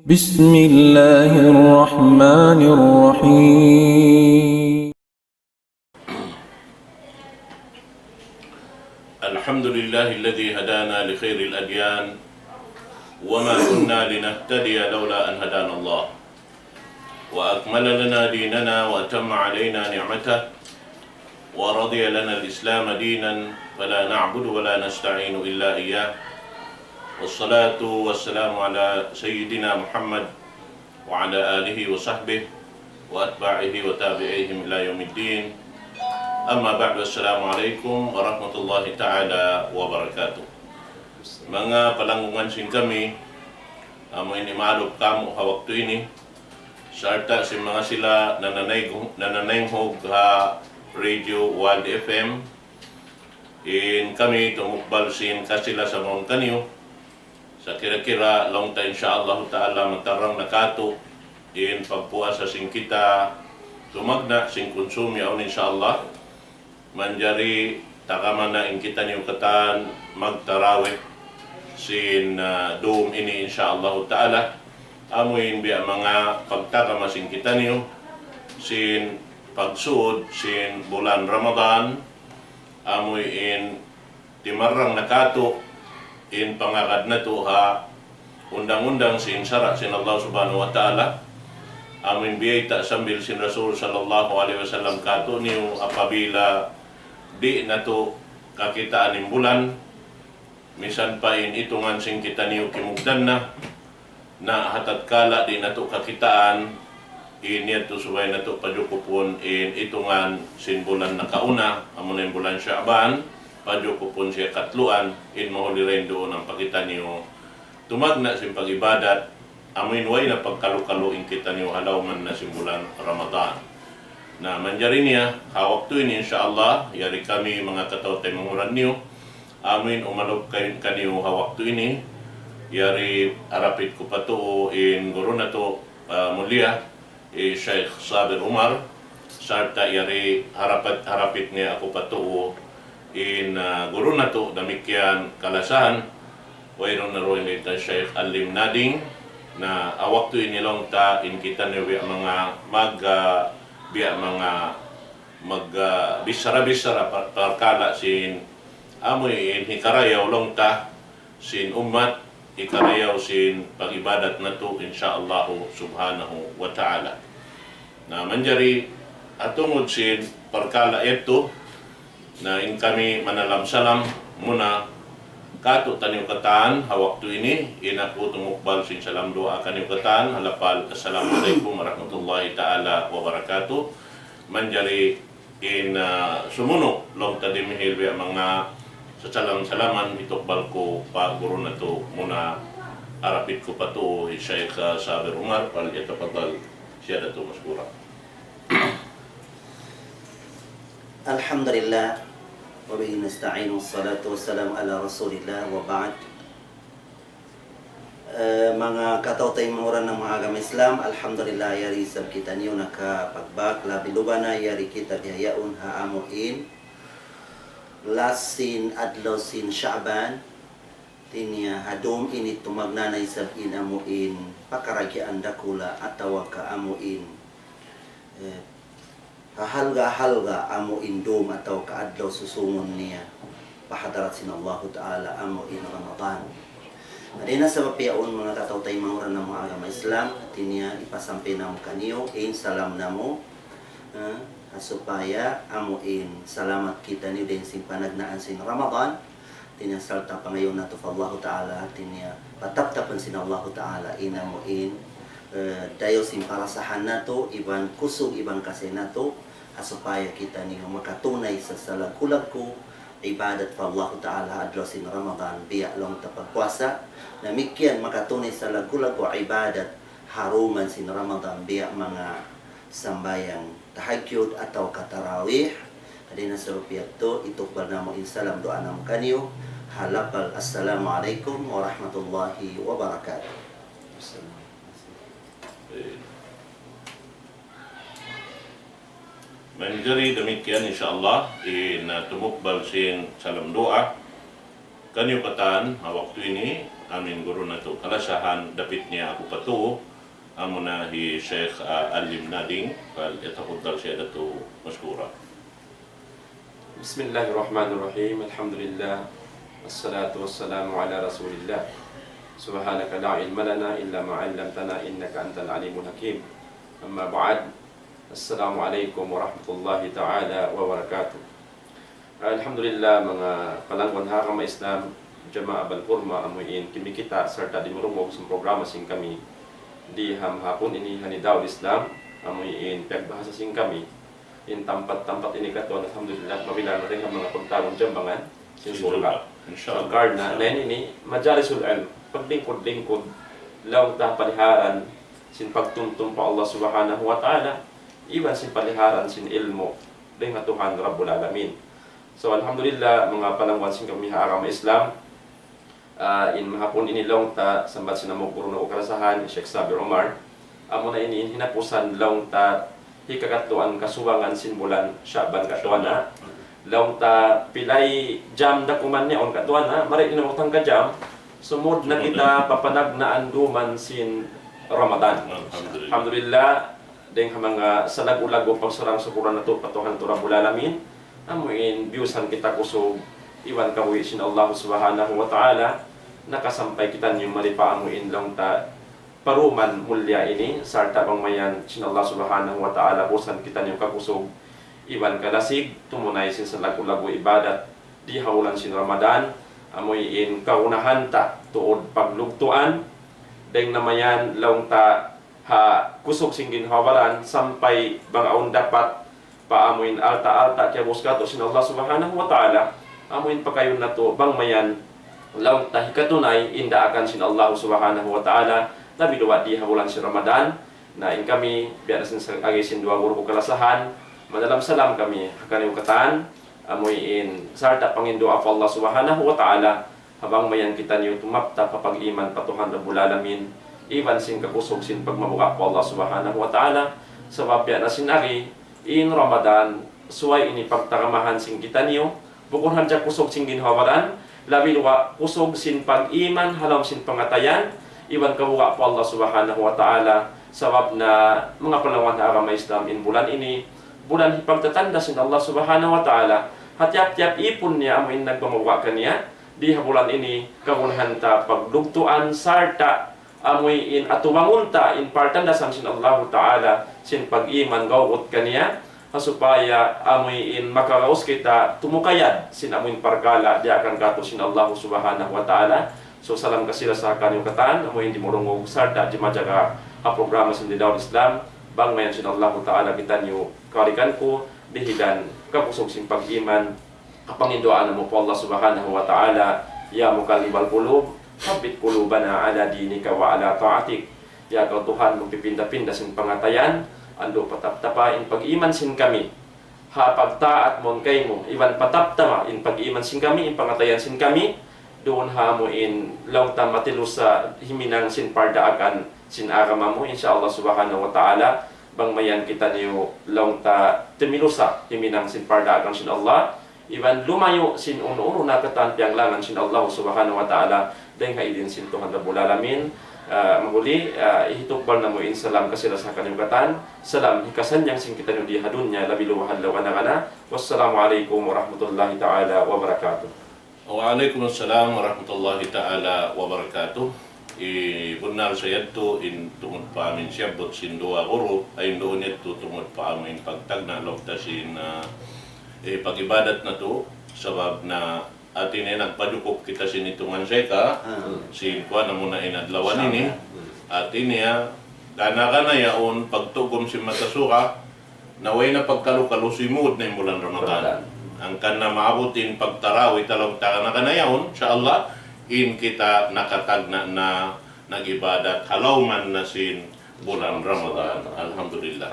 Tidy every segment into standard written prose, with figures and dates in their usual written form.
بسم الله الرحمن الرحيم. الحمد لله الذي هدانا لخير الأديان وما كنا لنهتدي لولا أن هدانا الله وأكمل لنا ديننا وأتم علينا نعمته ورضي لنا الإسلام دينا فلا نعبد ولا نستعين إلا إياه والصلاة والسلام على سيدنا محمد وعلى آله وصحبه وأتباعه وتابعيهم إلى يوم الدين. Amma ba'du, assalamualaikum warahmatullahi ta'ala wabarakatuh. Mga palanggungan sin kami, amo ini maalop kamo hawak to ini. Sarta si mga sila nananayhog ha Radio World FM. In kami tumukbal sin kasila sa mga kanyo. Sa kira-kira long ta insyaallah ta'ala matarang nakato. In pagpuasa sin kita tumagna sin konsumi aun insyaallah. Manjari takaman na kita niyo katan magtarawih sin doom ini insyaallah ta'ala. Amuin biya mga pagtakamasin kita niyo sin pagsuod sin bulan Ramadan. Amuin timarang nakato in pangakad na to ha undang-undang sin sara sin Allah subhanahu wa ta'ala. Amuin biya ita sambil sin Rasul sallallahu alaihi wasallam kato niyo apabila di na to kakitaan ng bulan, misan pa in itungan sing kita niyo kimugdan na hatat kala di na to kakitaan, inya to subay na to padyukupon in itungan sin bulan na kauna, amon yung bulan Sha'ban, padyukupon siya katluan, in mahuli rin doon ang pakita niyo tumagna sin pag-ibadat, amin way na pagkalu-kalu in kita niyo halaw man na sin bulan Ramadan. Na manjari niya, hawak to ini insyaallah, yari kami mga katawtay manguran niyo, amin umalog kaniyo hawak to ini, yari arapit ko pa to in guru na to mulia, Sheikh Sabir Umar, sarta yari harapit niya ako pa to in guru na to, damikyan kalasahan, wayron na roin ito Sheikh Alim Nading, na awak to ini long ta, in kita niyo mga biya mga bisara-bisara parkala sin amoy in hikarayaw long ta sin umat hikarayaw sin pag-ibadat na to insyaallah subhanahu wa ta'ala. Na manjari atungod sin parkala ito na in kami manalam-salam muna kato tanyo kataan hawak to ini inapo tumukbal sin salam doa kanyo kataan halapal assalamualaikum warahmatullahi ta'ala wabarakatuh. Manjari in sumuno long tadimihil biya mga sa salaman itokbal ko pa guru na to muna arapit ko pa to Sheikh Sabir Umar pal yatafaddal siya dato maskura. Alhamdulillah wabihi nasta'inu wassalatu wassalamu ala rasulillah wa ba'd. Mga katawtay mga ng mga agama Islam, alhamdulillah yari sab kita niyo nakapagbak labi lubana yari kita bihayaun haamuin lasin adlaw sin Sha'ban tinya hadum ini tumagnanay sab inamuin pakaragian dakula atawa ka amuin halga amo indom atau kaadlaw susungon niya pahadarat sin Allah Ta'ala amo in Ramadan. Adina sa mapiyaon mga katawtay manguran ng mga agama Islam tinya ipasampi namo kaniyo in salam namo supaya amo in salamat kita ni din sin panagnaan sin Ramadan tinya salta pangayon nato fa Allah Ta'ala tinya pataptapan sin Allah Ta'ala inamo in dayo sin parasahan nato iban kusog iban kasi nato supaya kita niyo makatunay sa salag-kulag ko ibadat pa Allah Ta'ala adlaw sin Ramadan biya long tapagpuasa na mikyan makatunay sa salag-kulag ko ibadat haruman sin Ramadan biya mga sambayang tahajjud atau katarawih. Adina sa rupiyat to itukbal namo insalam doa namo kanyo halapal assalamualaikum warahmatullahi wabarakatuh. Manjari demikian insyaallah in tumukbal sin salam doa kanyo katan waktu ini amin guru na to kalasahan dapit niya ako pato amo na hi Sheikh Alim Nading fal yatafaddal siyadatu mashkura. Bismillahirrahmanirrahim. Alhamdulillah. Wassalatu wassalamu ala Rasulillah. Subhanaka la ilma lana illa ma 'allamtana innaka antal alimul hakim. Amma ba'd. Assalamualaikum warahmatullahi ta'ala wabarakatuh. Alhamdulillah mga palangwan hakama Islam Jamaah Balpurma amuin kimikita serta dimurungog sa programa sing kami di hapon ini hanidaw Islam amuin pagbahasa sing kami in tempat-tempat ini kato alhamdulillah mabilang natin ang mga pagtawang jambangan sin surga inshallah karna na ini majalisul ilm paglingkod-lingkod law ta paliharan sin pagtumtum pa Allah subhanahu wa ta'ala iban sin paliharan sin ilmo dengan Tuhan Rabbul Alamin. So alhamdulillah mga palangwan sin kami harama Islam in mahapon ini long ta sambat sinamog guru na ukarasahan Sheikh Sabir Omar amo na ini hinapusan long ta hikakatuan kasuwangan sinbulan Syaban katuana long ta pilay jam dakuman ni on katuana mari inamutang ka jam sumod na kita papanagnaan duman sin Ramadan. Alhamdulillah deng mga salag-ulago pang sarang sukuran na to patuhan to Rabbul Alamin amuin biusan kita kusog iwan kawi sin Allah subhanahu wa ta'ala nakasampay kita niyo maripa amuin long ta paruman mulya ini sarta pangmayan sin Allah subhanahu wa ta'ala busan kita niyo kakusog iwan kalasig tumunay sin sa lagu-lagu ibadat di hawlan sin Ramadan amoy in kaunahan ta tuod paglugtuan deng namayan long ta ha kusog sing ginhawalan sampay bangaon dapat paamuin alta-alta kaya buskato sin Allah subhanahu wa ta'ala amuin pakayon na to bangmayan long ta hikatunay inda akan sin Allah subhanahu wa ta'ala labi duwa di habulan si Ramadan na in kami biar sin agisin dua guru kalasahan madalam salam kami hakani ukatan amoy in sarta pangindo af Allah subhanahu wa ta'ala habang mayan kita niyo tumapta papag-iman patuhan Rabbul Alamin iban sin kakusog sin pagmabuka po Allah subhanahu wa ta'ala sabab ya na sinari in Ramadan suway ini pagtakamahan sin kita niyo bukod hadya kusog sin ginhawaran labi duwa kusog sin pag-iman halam sin pangatayan iwan kabuka po Allah subhanahu wa ta'ala sabab na mga panawan na agama Islam in bulan ini bulan hipagtatanda sin Allah subhanahu wa ta'ala hatiap-tiap ipon niya amuin nagpamabuka kaniya di bulan ini kagunahan ta paglugtuan sarta amoy in atumangunta in partandasan sin Allah ta'ala sin pag-iman gawot kaniya supaya amoy in makaraos kita tumukayad sin amoy parkala di akan kato sin Allah subhanahu wa ta'ala. So salam kasila sa kanyang kataan amoy hindi morongog sarda di majaga a programa sin Didaw Islam bang mayan sin Allah ta'ala kita niyo karikan ko dihidan kapusog sin pag-iman kapangindoan mo po Allah subhanahu wa ta'ala ya mukallibal qulub thabbit qulubana ala dinika wa ala ta'atik ya kau Tuhan magpipinda-pinda sin pangatayan ando pataptapa in pag-iman sin kami ha pagtaat mon kay mo iwan pataptama in pag-iman sin kami in pangatayan sin kami doon ha mo in long ta matilos sa himinang sin pardaakan sin agama mo insyaallah subhanahu wa ta'ala bang mayan kita niyo long ta timilusa himinang sin pardaakan sin Allah iwan lumayo sin uno-uno na katanpiang langan sin Allah subhanahu wa ta'ala dahil haidin sin Tuhan Rabbul Alamin mahuli ihitubal na mo in salam kasila sa kanyugatan salam hikasan yang sin kita niyo di hadunya labi luwahan lawan na wassalamualaikum warahmatullahi ta'ala wabarakatuh. Waalaikumsalam warahmatullahi ta'ala wabarakatuh. Benar saya tu in tungod pa amin siyabot sin dua guru ay doon ito tungod pa amin pagtagna lokta sin pag-ibadat na to sabab na atin ay nagpadukok kita sinitungan seka si kuha na muna inadlawan ini atin niya kana yaon pagtugom si matasuka naway na pagkalukalusimod na yung bulan Ramadan ang kana maabutin pagtarawi talong kana yaon insya Allah in kita nakatagna na nagibadat halawman na sin bulan Ramadan alhamdulillah.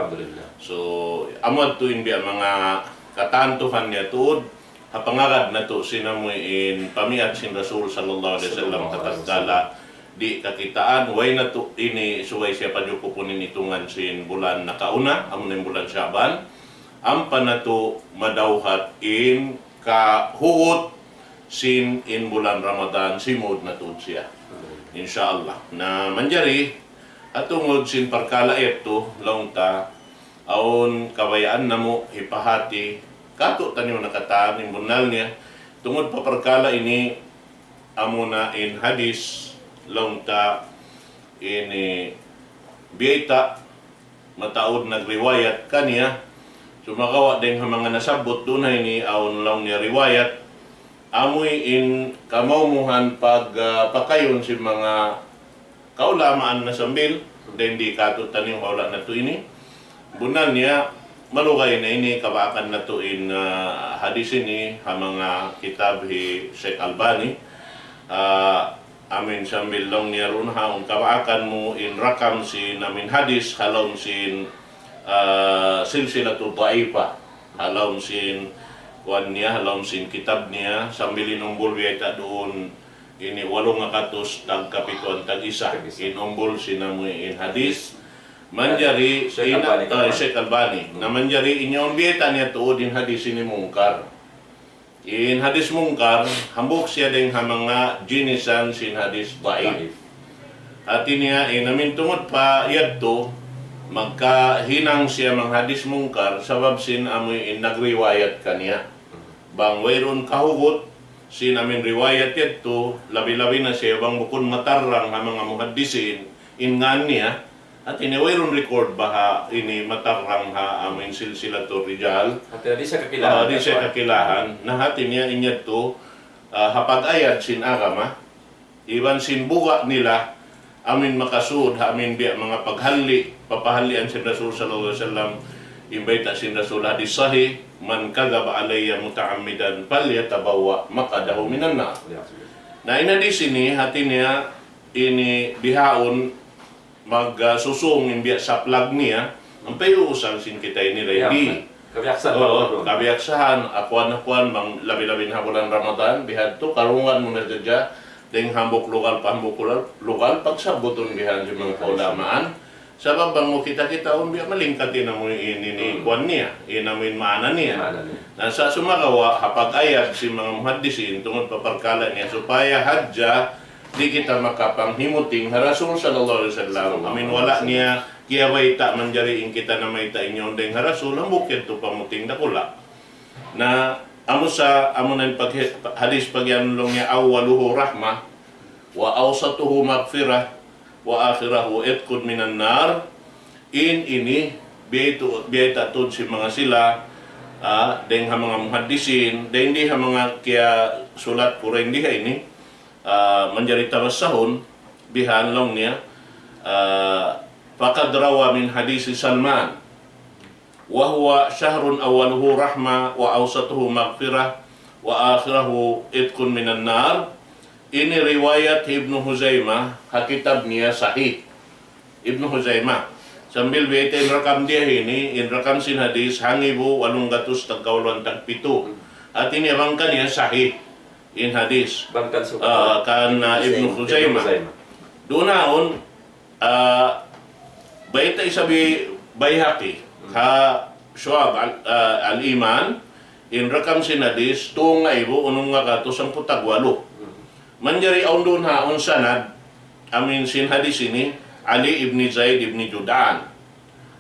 So amad to hindi mga katantuhan niya tuod hapangagad na to sinamuin pamiat sin Rasul sallallahu alaihi wasallam katagdala di kakitaan way na to ini suway siya pajukupunin itungan sin bulan nakauna amon yung bulan Syaban ampa na to madawhat in kahuot sin in bulan Ramadan simod na to siya insyaallah na manjari at tungod sin parkalait to laong ta aon kabayaan namo hipahati kato tanyo nakataan imbunal niya tungod pa parkala ini amo na in hadis laong ta ini biyeta mataod nagriwayat kaniya sumakawa din ang mga nasabot dunay ni aon lang niya riwayat amoy in kamawmuhan pag pakayon si mga kaulamaan na sambil then di kato taning kaula na to ini bunan niya malugay na ini kabakan na to in hadis ini ha mga kitab hi Sheikh Albani amin sambil long niya ron haong kabakan mo in rakam si namin hadis halong sin silsilatu dha'ifa halong sin kuan niya halong sin kitab niya sambil inumbol biyata doon ini 800 tag kapituan tag isa inumbol sinamoy in hadis manjari Sheikh Albani na manjari inyong biyata niya tuod in hadis ini mungkar in hadis mungkar hambok siya ding mga jinisan sin hadis dhaif at niya inamin tungod pa yadto magkahinang siya mga hadis mungkar sabab sin amoy in nagriwayat kaniya bang wayron kahugot sinamin riwayat yadto labi-labi na siya bang bukod matarang ang mga muhaddisin ingan niya at ini wayron record baha ini matarang ha amin silsilatul rijal At di siya kakilahan. di siya kakilahan na hati niya inyadto hapag-ayad sin agama iban sin buga nila amin makasud amin biya mga paghali papahalian sin Rasul sallallahu alaihi wasallam imbayta sin Rasul hadis sahih man kadhaba alayya muta'ammidan falyatabawa maqadahu minan nar. Na inadi sini hati niya ini bihaon magsusung imbiya sa plag niya ang payuusan sin kita ini ready. Kabiyaksan Kabiyaksahan akuan bang labi-labi na bulan Ramadan bihadto karungan mo na dadya ding hambok lokal lokal pagsabuton bihan si mga kaulamaan sabab bang mo kita-kita umbiya malingkatin na mo ini kuan niya inamin maana niya na sa sumagawa hapag-ayat si mga muhaddisin tungod paparkala niya supaya hadja di kita makapanghimuting Rasul sallallahu alaihi wasallam amin wala niya kiyaway ta manjariin kita na may ta inyon ding Rasul ang bukid to pamuting dakula na amo na pag hadis pagyanulong niya awwaluhu rahmah wa awsatuhu maghfirah wa akhirahu itqud minan nar ini biyeta tod si mga sila deng ha mga muhaddisin deng di ha mga kaya sulat pura hindi ha ini manjari tawassahun bihan long niya faqad rawa min hadisi Salman wa huwa syahrun awwaluhu rahma wa awsatuhu maghfirah wa akhirahu itqun minan nar. Ini riwayat Ibnu Huzaimah hakitab niya sahih Ibnu Huzaimah sambil biyata in rakam dia ini in rakam sin hadis hangibu 800 tagkawlan tagpito at ini abangkan niya sahih in hadis Bangkan kan Ibnu Huzaimah doon bayta isabi Bayhaqi ha Syu'ab al-Iman in rakam sin hadis tuong nga ibo unong nga kato 18 manjari aun doon ha on sanad amin sin hadis ini Ali ibn Zaid ibn Judan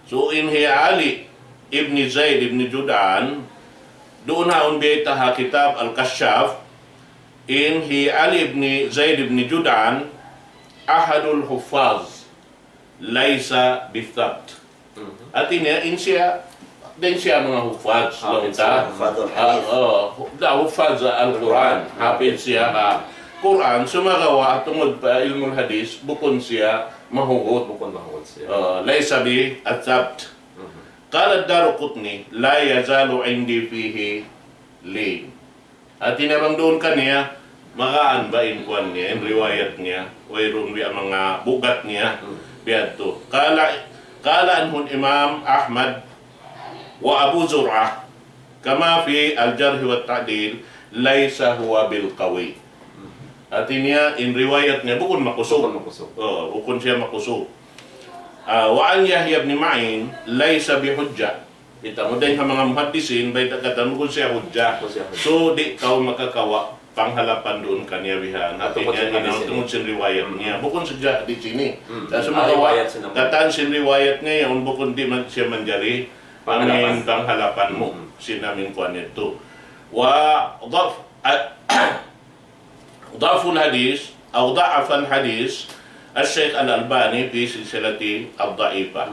so in hiya Ali ibn Zaid ibn Judan doon ha on biyata ha kitab al-Kashaf in hiya Ali ibn Zaid ibn Judan ahadul huffaz laysa bithabt at in siya din siya mga huffaz huffaz al-Quran hafid siya Quran sumagawa tungod pa ilmul hadis bukon siya mahugot siya. Laysa bi athabt. Qala ad-Daruqutni la yazalu indi fihi lin. At tinabang doon kaniya magaan ba in kuan niya in riwayat niya wayron bi mga bugat niya biadto. Qala anhun Imam Ahmad wa Abu Zur'ah kama fi al-Jarh wa at-Ta'dil laysa huwa bil qawi. At niya in riwayat niya bukod makusog. Bukod siya makusog. Wa an Yahya ibn Ma'in laysa bi hujja. Ita mo din mga muhaddisin bay katan bukod siya hujja. So di kaw makakawa panghalapan doon kanya bihan. At Tungkol sa niya hadis tungkol sa riwayat niya. Bukod sa di sini. Sa riwayat siya naman. kataan sa riwayat niya, yung bukod di man siya manjari, amin panghalapan mo. Sinamin ko nito. Wa ضعف الحديث أو ضعف الحديث الشيخ الألباني في سلسلة الضعيفة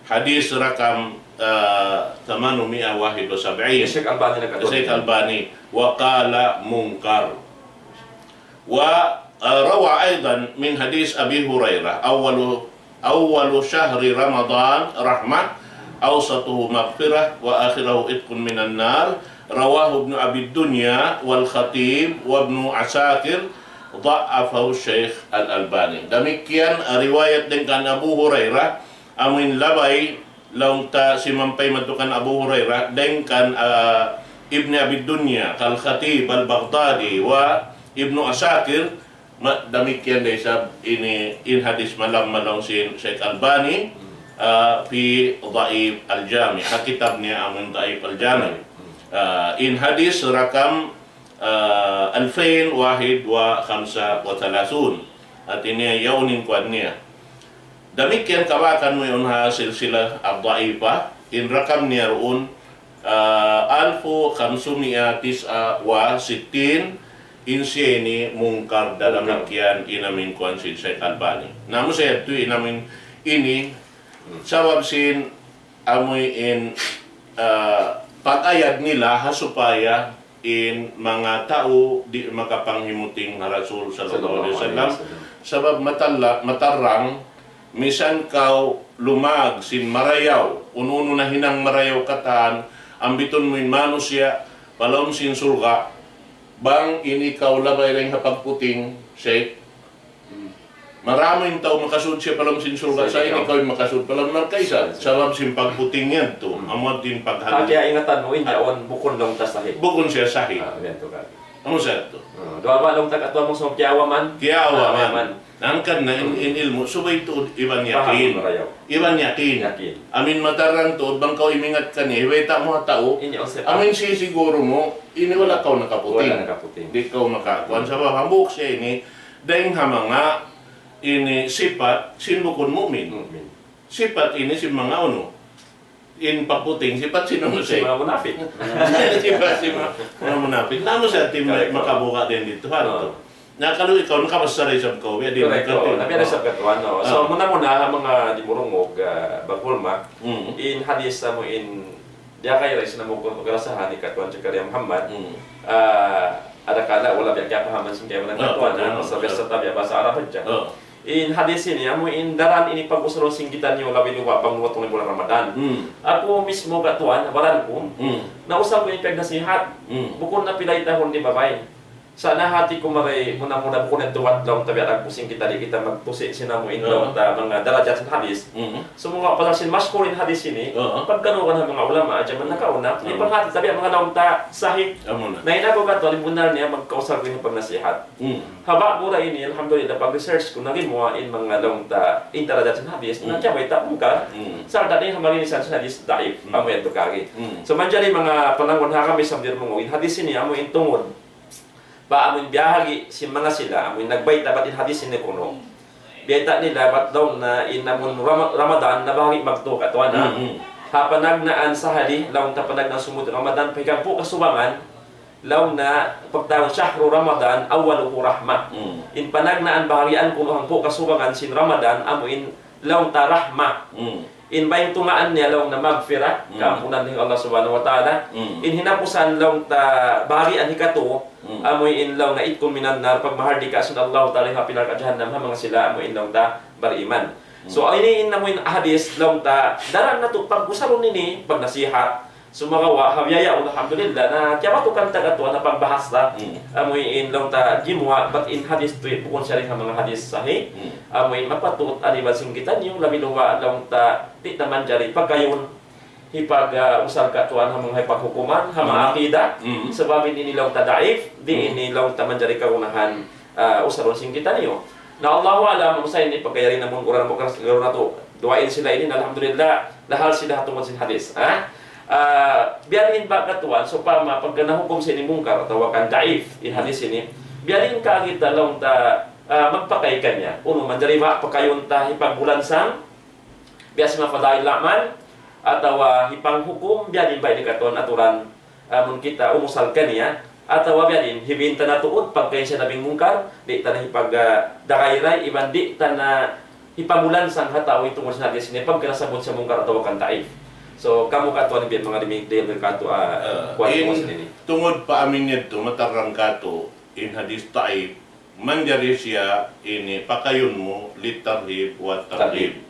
حديث رقم 871 Sheikh Albani nagkatulad. الشيخ الألباني وقال منكر وروى أيضا من حديث أبي هريرة أول شهر رمضان رحمة أوسطه مغفرة وآخره إتق من النار رواه ابن أبي الدنيا والخطيب وابن عساكر ضعفه الشيخ الألباني. Demikian riwayat dengan Abu Hurairah amin labay laung ta si mampay matukan Abu Hurairah dengan Ibn Abi Dunya kal Khatib al-Baghdadi wa Ibnu Asakir demikian desab ini in hadis malam si Syekh Albani fi Dhaif al-Jami kitabnya amin Dhaif al-Jami in hadis rakam 2135 at ini yaunin kuadnya demikian kawakan mo yun ha silsilah ad-dhaifah in rakam niya roon 1569 insini mungkar dalam demikian inamin kuan si Syekh Albani namun saya tu inamin ini sabab sin amoy in pag-ayad nila supaya in mga tao di makapanghimuting nga Rasul sallallahu alaihi wasallam sabab matarang misan kau lumag sin marayaw ununo na hinang marayaw katan ambiton mo in manusia palom sin surga bang ini kau labay ring hapagputing Sheikh maraming tao makasud siya palam sin surga sa ini kau makasud palam narkaisa sabab sin pagputing yan to amot din paghali Kaya ingatan mo inyaon bukon long tasahi. bukon siya sahi Bento ka. ano siya to Doa ba long tagatwa mo sa kiyawa man? kiyawa man nangkan na in ilmu subay to iban yakin iban yakin amin matarang to bang kau imingat kani weta mo tao Inyaon sa amin si siguro mo ini wala kau nakaputing Wala nakaputing. di kau makakuan sabab hambuk siya ini dahil hamanga ini sifat sinbukon mumin sifat ini si mga ano in paputing sifat sino mo Si siya mga munafik. sifat si mga munafik namo sa tim makabuka din dito ha na kalau ikaw nakapasaray sa ko di Correct. Nabi na sa katuan no. So muna ang mga dimurungog bagulma in hadis mo in dia kay rais na mo ko magarasahan ni katuan sa Karya Muhammad. Ada kala wala biya kaya pahaman sa kaya ng katuan na sa besta tabi bahasa Arab aja. In hadis ini amo in daran ini pag-usaron singgitan niyo labi luwa pang luwa tong bulan Ramadan. Ako mismo katuan baran ko nausap ko yung nasihat. Bukod na pilay tahon di babay. Sana hati ko maray muna bukod ng tuwat lang tabi at pusing kita di kita magpusi sinamo ino mga darajat sa hadis. So mga palasin mas kurin hadis ini pagkanuan ng mga ulama adya man nakauna ni panghati tabi ang mga naong ta sahih. Na ina ko katuan bunal niya magkausap ko yung pagnasihat. Haba mura ini alhamdulillah pag-research ko naging mo in mga naong ta darajat sa hadis na tiya bay tapong ka sa dati hamalisan sa hadis daif amo ito kagi. So manjari mga panangon ha kami sa mo in hadis ini amo in tungod ba amoy biyahagi si mga sila amoy nagbayta batin hadis ini kuno biyata nila bat daw na inamon Ramadan na bahagi magto katuan na hapanagnaan sa hali law ta panag na sumud Ramadan pagka po kasubangan law na pagtawag syahru Ramadan awaluhu rahmah in panagnaan bahagian kuno ang po kasubangan sin Ramadan amoy law ta rahmah in bayang tumaan niya law na magfira kampunan ni Allah subhanahu wa ta'ala in hinapusan law ta bahagian hikato amoy in law na itkum minan nar pagmahardi ka sun Allah ta'ala hapinar ka jahannam ha mga sila amoy in law ta bariman so ini in amoy hadis law ta daran na to pag-usaron nini pag nasihat sumagawa habyaya alhamdulillah na kaya to kan tagatuan na pagbahas ta amoy in law ta gimwa but in hadis to pukon siya rin mga hadis sahih amoy mapatut adiban singgitan yung labi luwa law ta di naman jari pagkayon hipag usal katuan ha mga paghukuman ha mga akida sebab ini nilaw ta daif di ini law ta manjari kaunahan usaron singgitan niyo na Allahu alam usay ni pagkayari namon uran mo karas na to duain sila ini alhamdulillah lahal sila tungod sin hadis biyarin ba katuan so pama pag nahukom sa ini mungkar atau kan daif in hadis ini biyarin ka kita long ta magpakay kanya uno manjariba pakayon ta hipagbulan sang biasa mafadail laman atau hipang hukum biyarin ba ini katuan aturan mun kita umusal kanya atau biyarin hibinta na tuod pagkay siya nabing mungkar di tanah hipag dakayray iban di tanah hipamulan sang hataw itungod sa hadis ini pag kinasabot sa mungkar atau kan daif. So, kamu katuan ni mga limigdil ng kato kuwan mo sa nini? Tungod pa amin nito, matarang kato, in hadis taib, manjari siya, ini pakayon mo, litarhib, wat tarhib.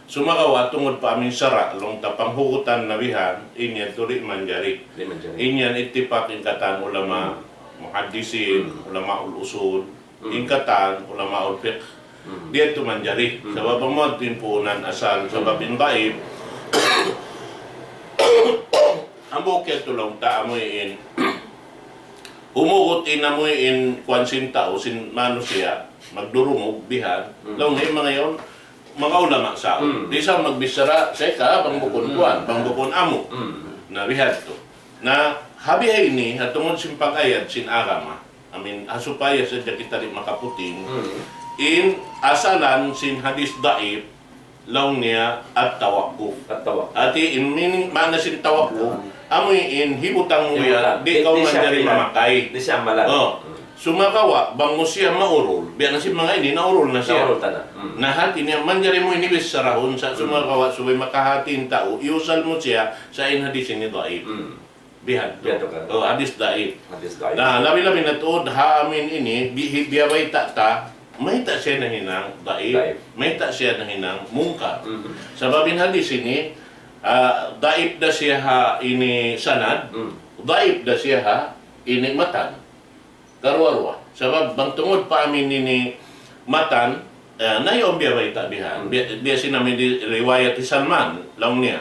Sumakawa, tungod pa amin sara, long tapanghukutan na bihan, inyan turi manjari. Inyan itipak ingkatan ulama, muhadisin, ulama ul-usul, ingkatan, ulama ul-fiqh. Dia tu manjari. Sebab mo timpunan asal, sebab in taib, ang bukit tulong ta amuin umugot inamuin kwansin tao sin manusia magdurungog bihan long hay mga yon mga ulama sa di sa magbisara sa ka pangbukon kuan pangbukon amo na bihan to na habi ay ini hatungod sin pagayad sin agama amin asupaya sa kita rin makaputing in asalan sin hadis daib law niya at tawakuf. Ati in meaning mana sin tawakuf, amoy in hibutang mo yan, di kau manjari mamakay. Di siya malan. Sumakawa, bang mo siya maurol, biya na si mga ini, naurol na siya. Nahati niya, manjari mo inibis sa rahon, sa sumakawa, subay makahatin tao, iusal mo siya sa inhadisin ni Daib. Bihan to. Hadis Daib. Na labi-labi na to, haamin ini, biyaway ta, may ta siya na hinang daib, may ta siya na hinang mungkar. Sababin hadis ini, daib da siya ha ini sanad, daib da siya ha ini matan. Karwarwa. Sabab bang tungod pa amin ini matan, na yung biyaway ta bihan. Biya sinamin di riwayat ni Salman, lang niya.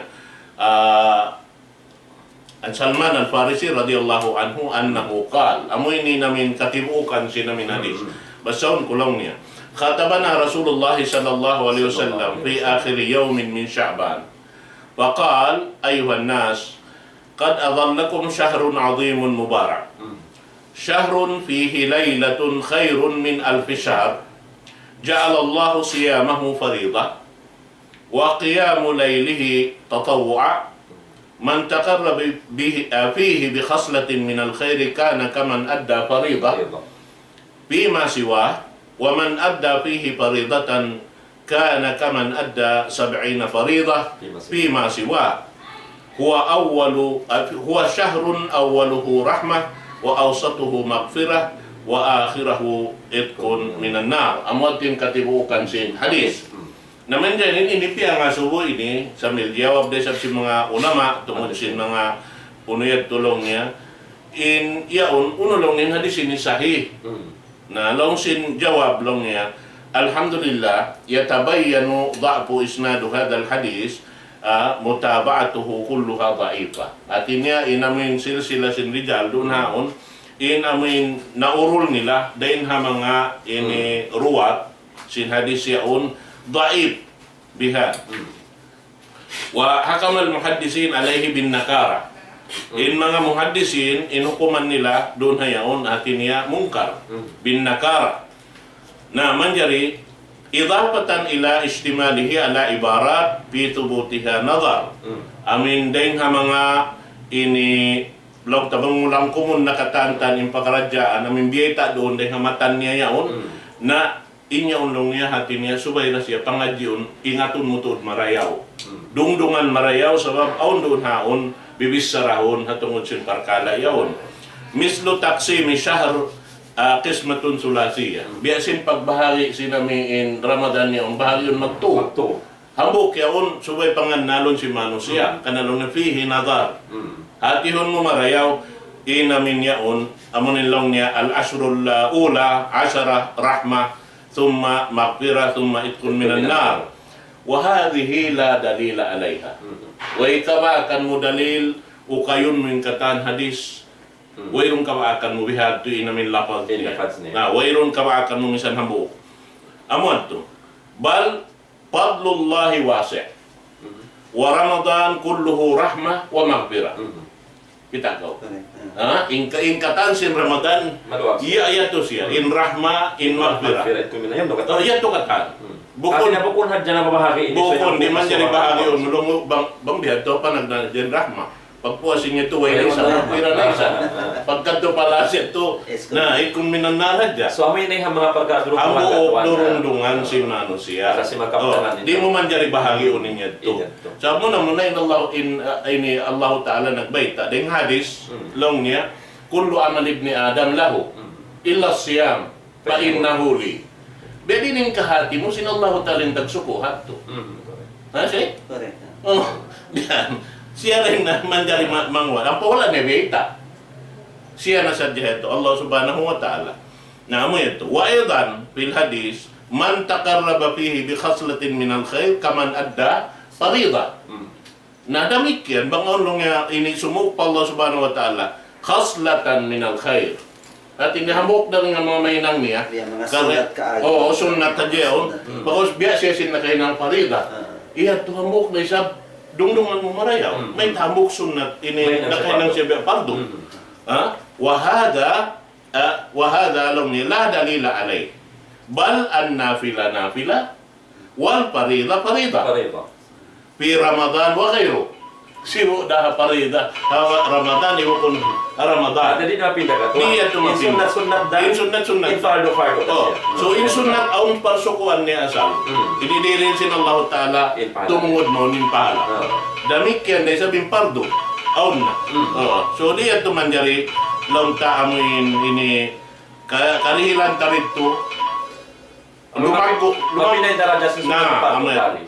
An Salman al-Farisi radiyallahu anhu annahu qal, amoy ni namin katibukan sinamin hadis. Basaun kulong niya. Khatabana Rasulullah sallallahu alaihi wasallam fi akhir yawmin min Sha'ban. Faqal, ayuhan nas, qad adhallakum shahrun 'azimun mubarak. Shahrun fihi laylatun khairun min alf shahr. Ja'ala Allah siyamahu fariidah wa qiyamu laylihi tatawwu'a. Man taqarraba bihi fihi bi khaslatin min al-khair kana kaman adda fariidah بما سواه ومن أدى فيه فريضة كان كمن أدى 70 فريضة فيما سواه هو شهر أوله رحمة وأوسطه مغفرة وآخره عتق من النار. Amutin katibukan sin hadis. Naman dyan, ini pia nga subo ini sambil jawab desa si mga ulama tungod sin mga punuyat tulong niya in yaon unulong nin hadis ini sahih. Na long sin jawab long niya, alhamdulillah, yatabayyanu dha'fu isnadu hadal hadis, mutaba'atuhu kulluha dha'ifa. At niya, inamin silsila sin rijal, doon haon, inamin naurul nila, dahin ha mga ini ruwat, sin hadis yaon, dha'if biha. Wa hakamal muhaddisin alayhi bin nakara. In mga muhaddisin, inukuman nila doon hayaon atin niya mungkar bin nakara na manjari idafatan ila istimalihi ala ibarat fi thubutiha nazar. Amin daing ha mga ini blog tabangulang kumun nakatantan yung pagkaradyaan amin biyeta doon daing hamatan niya yaon na inya unlong niya hati niya subay na siya pangadyon ingatun mo tuod marayaw. Dungdungan marayaw sabab aon doon haon bibis sarahon hatungod sin parkala yaon. Mislo taksimi shahr qismatun sulasiyah. Biasin pagbahagi sinamiin Ramadan yaon bahagi yun magtu. Hambuk yaon subay pangannalon si manusia kanalon na fihi nadar. Hatihon mo marayaw inamin yaon amunin lang niya al-ashrul ula 10 rahmah thumma maghfirah thumma itqun minan nar. Wa hadhihi la dalila alaiha. Wa ikaba akan mo dalil o kayon mo yung katan hadis. Wayron ka ba akan mo bihad to inamin lapad niya. Wayron ka ba akan mo misan hambuok. Amon to. Bal fadlullahi wasi'. wa Ramadan kulluhu rahmah wa maghfirah. Kita kau. Correct. Ingkatan sin Ramadan, Maluwag. iya to siya. In rahmah, in maghfirah. Ito minayam no Oh, iya to katan. Bukod na bukod hadya na mabahagi. Bukod di man jadi bahagi on mulungo bang diadto pa nagdadyan rahmah. Pagpuasin niya to way na isa, maghfirah na isa. Pagkadto pala siya to, na ikon minanarad ya. So amin na yung mga pagkadurong Ang buok durung-dungan si nano siya. Kasi magkaputangan Di mo man jari bahagi unin niya to. Sa mo na muna ini Allah Ta'ala nagbaita. Ding hadis, long niya, kullu amal ibni Adam lahu, illa siyam, pa innahu li. Bedi ning kahati mo, sin Allah Ta'ala yung tagsukuhat to. Ha siya? Correct. Oh, yan. Siya rin na manjari mangwal. Ang pawala na beta. Siya na sadya ito. Allah subhanahu wa ta'ala. Namo ito. Wa aydan fil hadis, man taqarraba fihi bi khaslatin min al-khair kaman adda farida. Na demikian bang ulong nga ini sumupa Allah subhanahu wa ta'ala khaslatan min al-khair. At inihambok na nga mga mainang niya. Yan, mga sunat kaagad. Oo, sunat na diyon. Bakos biya siya sinakay ng farida. Iya to hambok na isa dungdungan mo marayaw. May hambok sunat ini nakay ng siya pardo. وهذا alam ni la dalila alay. Bal an nafila wal farida farida. Fi Ramadan wa ghayru. Sibo dah farida. Ramadan ibu pun Ramadan. Jadi na pindah ka to. Iya to mapindah. Sunat dan In sunat. in fardo. Oh, so in sunat aun parsukuan ni asal. Ididilin sin Allah Ta'ala In pahala. tungod mo nin pahala. Demikian dia sabing pardo. Aun na. Oh, so dia tu manjari laun taamuin ini kalihilan tarito. Lumago Mapinay daraja sa sunat na fardo amen. tali.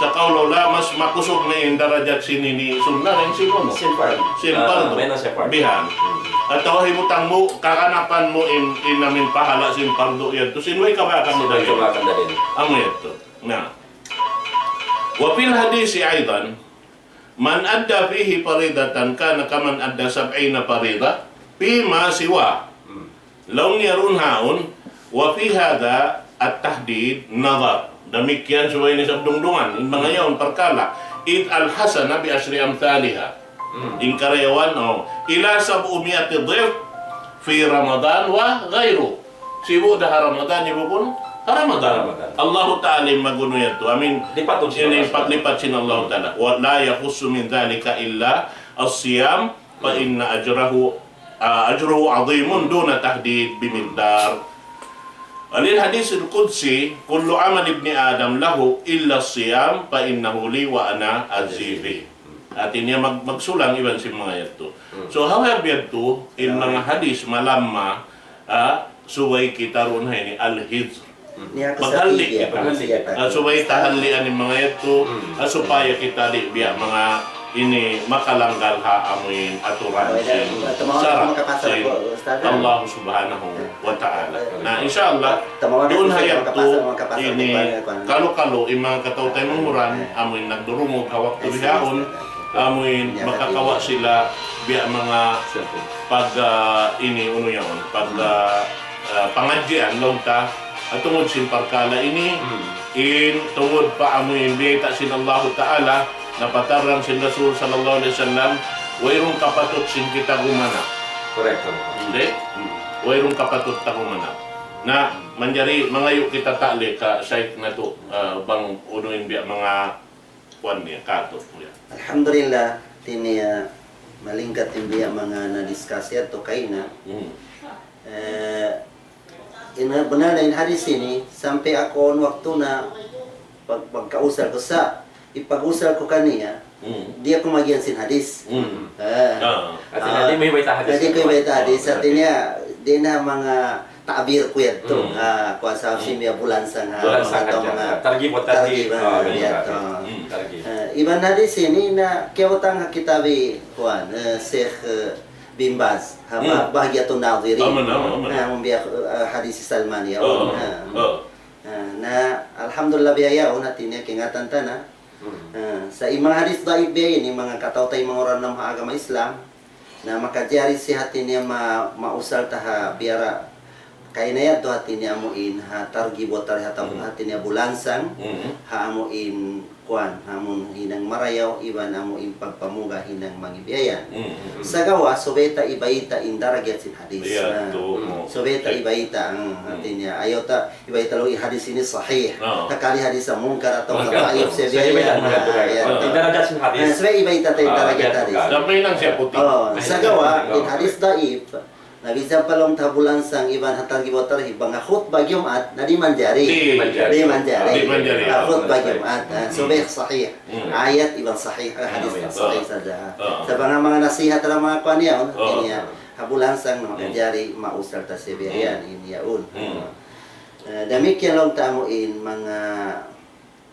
Sa kaulola mas makusog na yung darajat sini ni sunna rin sino no? Sin fardo. Simple. May na siya fardo. Bihan. At himutang mo, kakanapan mo in namin pahala sin pardo yan. To sinway ka ba ka mo dahil? Coba kan dari. Ang ito. Na. Wa fil hadisi aidan, man adda fihi faridatan kana kaman adda 70 farida fima siwa. Law niyarun haon wa fi hada at-tahdid nadar. Demikian suway ni sabdungdungan in mga yaon perkala id al-hasana bi asyri amthaliha. In karyawan ila 700 dhif fi Ramadan wa ghayru. Sibu dah Ramadan ibu pun Ramadan. Allah Ta'ala maguno yato. Amin. Lipatun siya. Ini paglipat sin Allah Ta'ala. Wa la yakhussu min dhalika illa as-siyam fa inna ajruhu 'azimun duna tahdid bimiqdar. Alil hadis al-Qudsi, kullu amal ibni Adam lahu illa siyam fa innahu li wa ana azibi. At niya magsulang iban si mga yato. So however yato in mga hadis malamma suway kita ron ni al-hijr. Maghalli kita. Suway tahallian ni mga yato supaya kita di biya mga ini makalanggal ha amuin aturan sin sarap sin Allah subhanahu wa ta'ala. Na insyaAllah doon hayag to ini kalo-kalo yung mga katautay manguran amuin nagdurumog hawak tulihahon amuin makakawa sila biya mga pag ini uno yun pag pangadyan launta at tungod sin parkala ini in tungod pa amuin biyata sin Allah Ta'ala napatarang sin Rasul sallallahu alaihi wasallam wayrong kapatut sin kita gumana. Correct. Hindi? Wayrong kapatut ta gumana. Na manjari mangayo kita tali ka site na to bang unuin biya mga kuan niya kato niya. Alhamdulillah tini malingkat din biya mga na-discuss yato kay na. Benar na in hadis ini sampai ako waktu na pagkausal ko sa ipag-usal ko kaniya, dia kumagian sin hadis. At hindi may baita hadis. Hindi ko may baita hadis. At niya, di na mga taabir ko yan to. Kuha sa simya bulansan. Bulansan ka targib o targib. Targib. Iban hadis ini na kiyawatang hakitabi kuha, Sheikh Bin Baz. Bahagiatun nadhiri. Mambiyak hadis Salman ya. Na alhamdulillah biyaya natin niya kingatan na. Sa imang hadis daib biya ini mga katautay mga orang ng agama Islam na makajari si hati niya mausal taha biara kay na yan to hati niya amuin ha targi botar hati niya bulansang ha amuin kuan hamon hinang marayaw iban amuin pagpamuga hinang mangibiyayan sa gawa sobeta ibaita indaragyat sin hadis sobeta ibaita ang hati niya ayota ibaita lo hadis ini sahih takali hadis sa munkar atau dhaif sa biyayan Indaragyat sin hadis sa ibaita tayo indaragyat hadis Damay lang siya puti. sa gawa in hadis daif Nabisa palong tabulan sang iban hatar gibotar ibang khutbah Jumat na di manjari. Di manjari. Khutbah Jumat. So beh sahih. Ayat ibang sahih hadis sahih saja. Sa mga nasihat ng mga kuan niya kanya habulan sang manjari mausal ta sibiyan ini yaun. Demikian long tamuin mga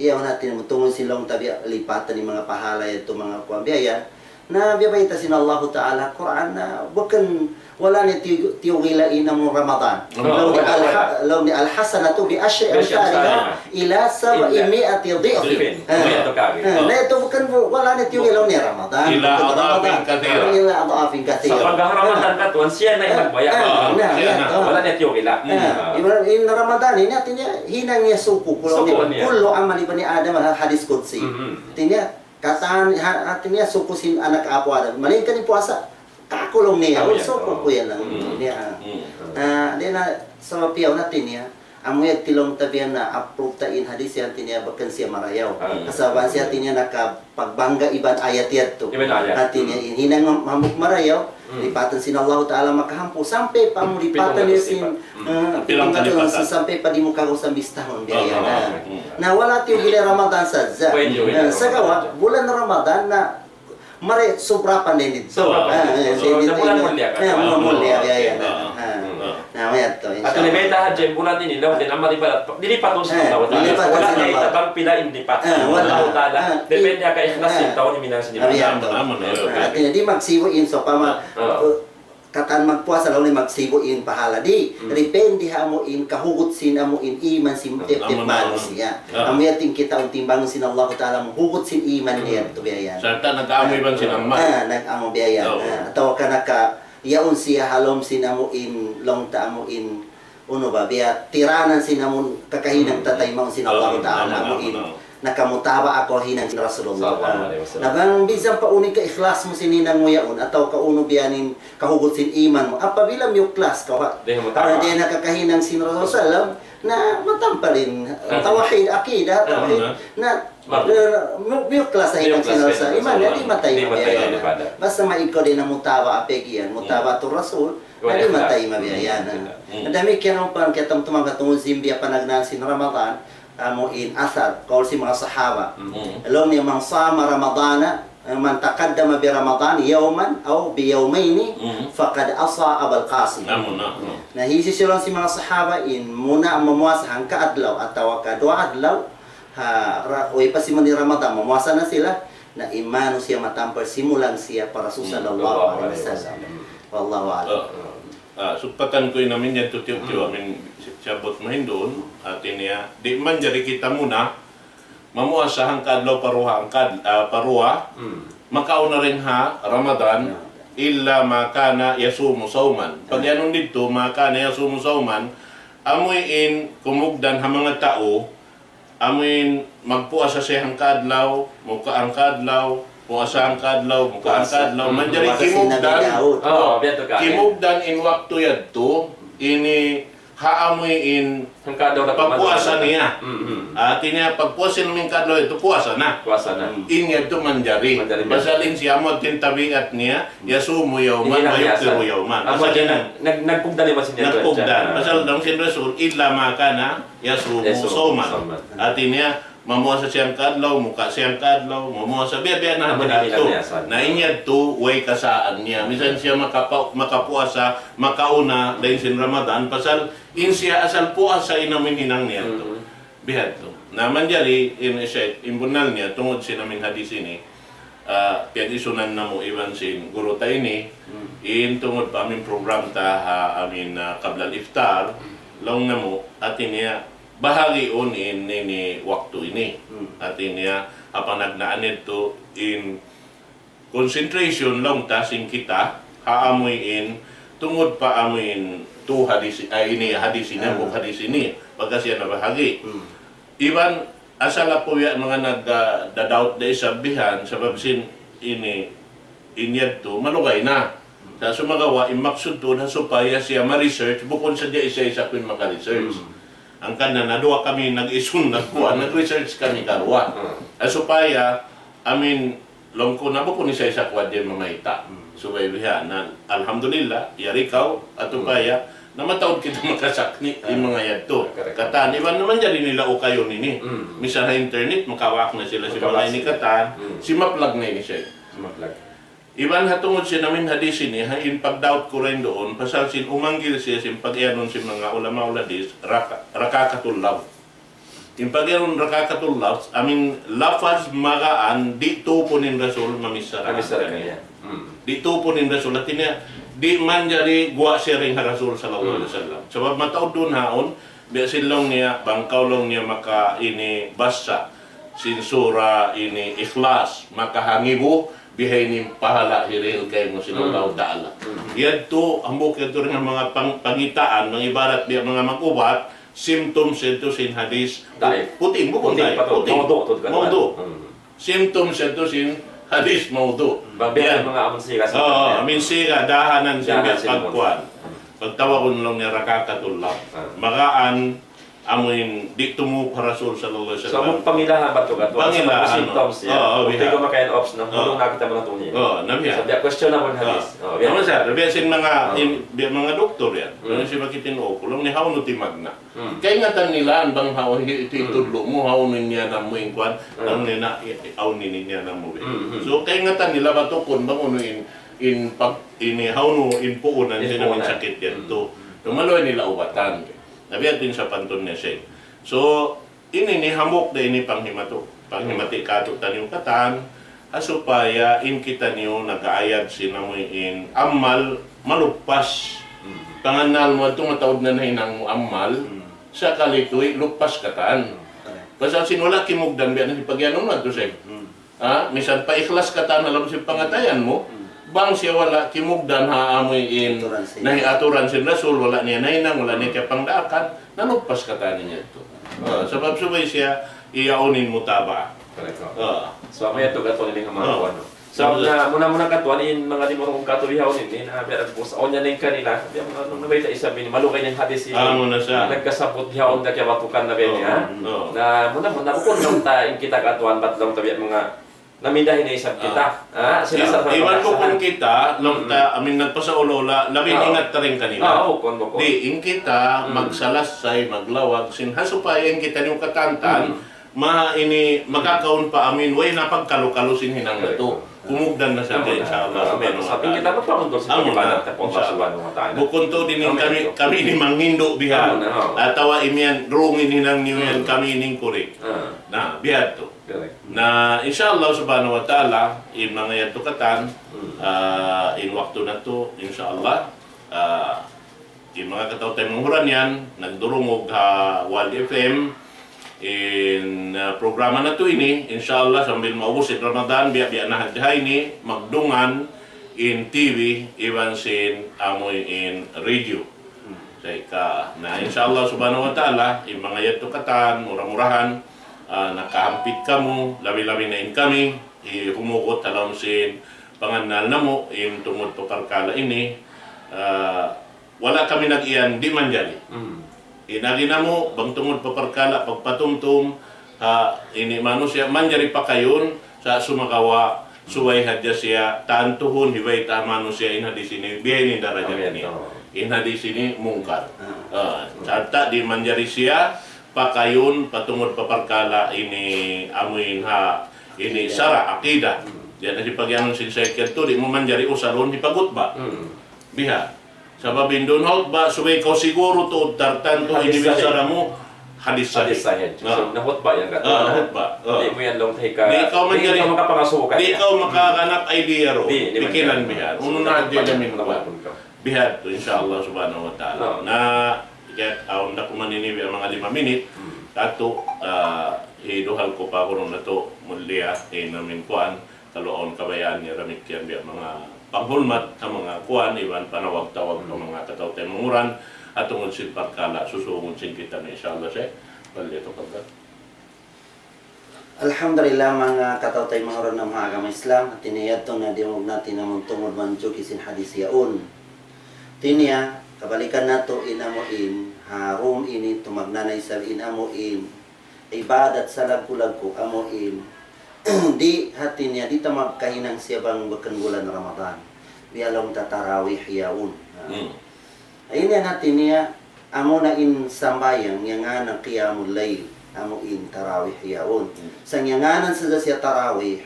iyaw natin tungod silong tabi lipatan ni mga pahala ito mga kuan biya na biyabayta sin Allah Ta'ala Quran na bukan wala ni tiyugilain ng Ramadan. Law ni al-hasanatu bi ashri amsalha ila 700 dhif. Na ito bukan wala ni tiyugilaw ni Ramadan. Ila adafin kathira. Sa pag-Ramadan ka tuwan, siya na yung nagbayad. Wala niya tiyugila. In Ramadan ini artinya hinang niya suku kullu amal ibni Adam hadis qudsi. Artinya kataan artinya suku sin anak apo Adam. Malingkan yung puasa kakulong niya. Suku ko yan lang. Di na sa piyaw natin niya amuyag tilong tabihan na approve tain hadis yan tinya bakan siya marayaw. Kasaban siya tinya nakapagbangga iban ayat yato. Atin niya hinang mamuk marayaw. Lipatan sin Allah Ta'ala makahampo sampai pa mo lipatan niya sin sampai pa di mo kagusang bistahon biaya na wala tiyo gila Ramadan sadza sa gawa bulan Ramadan na mare sobra pa din dito bulan mulia biaya na mayat to at libeta hadje bulan ini law din amari pala dilipat sa Allah Ta'ala wala kay tabang pila indipat Allah Ta'ala depende ka ikhlas yung taon ni minang sinibang at hindi magsiwoin so pa kataan magpuasa law ni magsiwoin pahala di depende mo in kahugot sin amo in iman sin tepman siya amuyating kita timbang sin Allah Ta'ala mo hugot sin iman niya to biya Sarta nag-aamoy ban sinang nag-amo biya ataw ka naka yaon siya halom sinamo in long taamo in uno ba biya tiranan sinamo kakahinang tatay mo sin Allah Ta'ala mo in nakamutaba ako hinang Rasulullah nagang bisan pa unig ka ikhlas mo sininang mo yaon ataw ka uno biyanin kahugot sin iman mo apabila mo class ka di nakakahinang sin Rasulullah na matampalin tawhid akidah tawhid na Miyok kelas sa hinang sinasa, iman na di matay mabiyayan. Basta maiko din ang mutawa apegian, mutawa to Rasul, na di matay mabiyayan. Nadami kaya nung pan kitang tumagatungod simbiya panagnan sin Ramadan, amo in asad, call si mga sahaba. Alam niya, mang sama Ramadana, man taqaddama bi Ramadan yawman aw bi yawmayn faqad asa Abul Qasim. Nahisi sila si mga sahaba in muna mamuasa hang kaadlaw ataw ka dua adlaw uy pa si Ramadan mamuasa na sila na imano siya matampar simulang siya para sallallahu alaihi wasallam. Wallahu a'lam. Supatan ko namin yan tutiyo amin siyabot mahindon atin niya di man jari kita muna mamuasa hang kadlaw paruha makauna rin ha Ramadan illa makana yasumu sauman pag yanong dito makana yasumu sauman amuin kumugdan ha mga tao amuin magpuasa siya hang kadlaw muka ang kadlaw puasa ang kadlaw muka ang kadlaw manjari kimugdan in waktu yadto ini haamuin pagpuasa niya. Tinya pagpuasa namin kadlaw ito puasa na. Inya ito manjari. Basalin siya mo tintabiat niya yasumu yawman wa yuftiru yawman. Nagpugdan ni masin niya. Nagpugdan. Basal dang sin Rasul illa makana yasumu sauman. Tinya mamuasa siyang kadlaw, muka siyang kadlaw, mamuasa biya na ito. Na inya ito, way kasaan niya. Misan siya makapuasa, makauna, dahil sin Ramadan, pasal in siya asal puasa inamin hinang niya ito. Biya ito. Naman jari, imbunal niya, tungod sinamin hadis ini, piyag-isunan na mo iwan sin guru ta ini, in tungod pa aming program ta, amin kablal iftar, long na mo, atin niya, bahagi unin nini waktu ini atin niya apanagnan ito in concentration lang tasing kita haamuin tungod pa amuin tu hadis ini hadis ini buk hadis ini pagka siya nabahagi. Mm. Iban asala po yan mga nagdadaut da isabihan sa babsin ini inyad to malugay na. Sa sumagawa imaksud to na supaya siya ma-research bukod sa diya isa-isa kun maka-research. Ang kanan na duwa kami nag-isun nag-research kami karwa. Supaya amin long ko na bukod ni isa-isa kwa diya mamaita. Supaya biha na alhamdulillah yari kaw at upaya na matawad kita makasakni yung mga yadto. Katan, iban naman dyan nila o kayo nini. Misa na internet, makawak na sila si mga ini katan, si maplag na ini siya. Maplag. Iban hatungod siya namin hadis ini, in pag-doubt ko rin doon, pasal sin umanggil siya sin pag-ianon si mga ulama-uladis, rakakatullaw. Yung pag-ianon rakakatullaw, amin lafaz magaan, di tupunin rasul mamisara. Mamisara kanya. Di tupunin rasul, at di man jadi gua sharing Rasul sallallahu alaihi wasallam. Sebab mataud dun haon biya silong niya bangkaw niya maka ini basa sin sura ini ikhlas maka hangibu bihay ni pahala hiril kay mo sinullahu ta'ala. Yadto ambok yadto rin ang mga pangitaan mga ibarat biya mga mag-ubat symptoms ito sin hadis puting bukod tayo puting maudu symptoms ito sin hadis maudu. Babiyan mga amon siga sa amin siga dahanan siya pagkuan. Pagtawa ko nung ni rakakatullah. Magaan amin di tumu Rasul sallallahu alaihi wasallam. So mo pangilahan ba to gato? Pangilahan symptoms ya. Kung ko makain ops no, hulong nakita mo na tungni. Nabiya. So dia question na mo hadis. Naman sa, nabiya sin mga doktor yan. Ano siya makitin o kulong ni haon uti magna. Kaya nga tan nila ang bang haon itudlo mo haon niya na mo inkuan ang nina haon niya na mo. So kaya nga tan nila batukon bang uno in pag ini haon in puunan sila min sakit yan to. Tumaloy nila ubatan. Nabiya din sa pantun niya siya. So ini ni hamok da ini panghimato. Panghimati kato tanyung katan supaya in kita niyo nag-aayad sinamuin amal malupas. Panganal mo itong matawad na nahinang mo amal sa kalitoy lupas katan. Pasal sinula kimugdan biya na si pagyanon na ito siya. Misan pa ikhlas katan alam si pangatayan mo. Bang siya wala kimugdan haamoy in nahiaturan si Rasul wala niya nahinang wala niya kapangdaakan nalupas katan niya ito. Sebab subay siya iyaunin mo taba. So amaya to gato ni mga kuan. So na muna katuan in mga di mo kung katulihaw ni na pero kung sa onya ning kanila, biya mga nabay ta isabi ni malukay ning hadis ni. Amo na siya. Nagkasabot hiyaon da kay batukan na ben ha. Na muna bukod lang ta in kita katuan bat lang tabi mga namindahin na isab kita. Sila sa iwan ko kung kita, nung amin nagpasaulola, labing ingat ka rin kanila. Bukod. Di, in kita, magsalasay, maglawag, sinhasupayan kita yung katantan, makakaon pa amin, way napagkalukalusin hinang na to. Kumugdan na sa atin, inshallah. Sabi kita magpangundol sa pagkibanat na pagpasuban ng matahan. Bukod to din kami ni Manghindo bihan. Tawa imian, rungin hinang niyo yan, kami ining kurik. Na, bihan to. Na inshallah subhanahu wa ta'ala in mga yatukatan in waktu na to inshallah in mga katawtay mong yan nagdurungog Wild FM in programa na to ini inshallah sambil maubos in Ramadan biya na hadhay ni magdungan in TV even sin amoy in radio na inshallah subhanahu wa ta'ala in mga yatukatan murah-murahan nakahampit ka mo, labi-labi na in kami, humukot alam sin panganal na mo, in tungod po karkala ini, wala kami nag-iyan, di man dyan. Inagi na mo, bang tungod po karkala, pagpatumtum, ini mano siya, manjari pa kayon, sa sumakawa, suway hadya siya, taantuhon, hiway tamano siya, inhadis ini, bihay ni darajat niya. Inhadis ini, mungkar. Sarta, di manjari siya, pakayon patungod paparkala ini amuin ini sara akida diyan na si pagyanon sin second to di mo man jari usalon hipagot ba biha sababin don haut ba suway ko siguro to tartan to ini bisara mo hadis sahih so nahot ba yan gato nahot ba di mo yan long ka di ikaw man jari makapangasukan di ikaw makakanap idea ro bikinan biha uno na di namin ba biha to inshallah subhanahu wa ta'ala na kaya aon na kumaniniwi ang mga 5 minit tato iduhal ko pa ko na to mulia namin kuan kaluon kabayan ni ramikyan biya mga panghulmat sa mga kuan, iban panawag-tawag ng mga katawtay manguran, at tungod sin pagkala, susungod sin kita ni inshallah siya. Balito pagkat. Alhamdulillah mga katawtay mga oran ng mga agama Islam at tiniyadto na diwag natin namang tungod man kisin hadis yaun. Tinya kabalikan nato inamuin harum ini tumagnanay sa inamuin ibadat sa lagko amuin di hati niya di ta magkahinang siya bang bakan bulan Ramadan. Bialong tatarawih yaun. Ayun yan natin niya amo na in sambayang yang nga ng qiyamul layl amuin tarawih yaun. Sa nyanganan sa siya tarawih,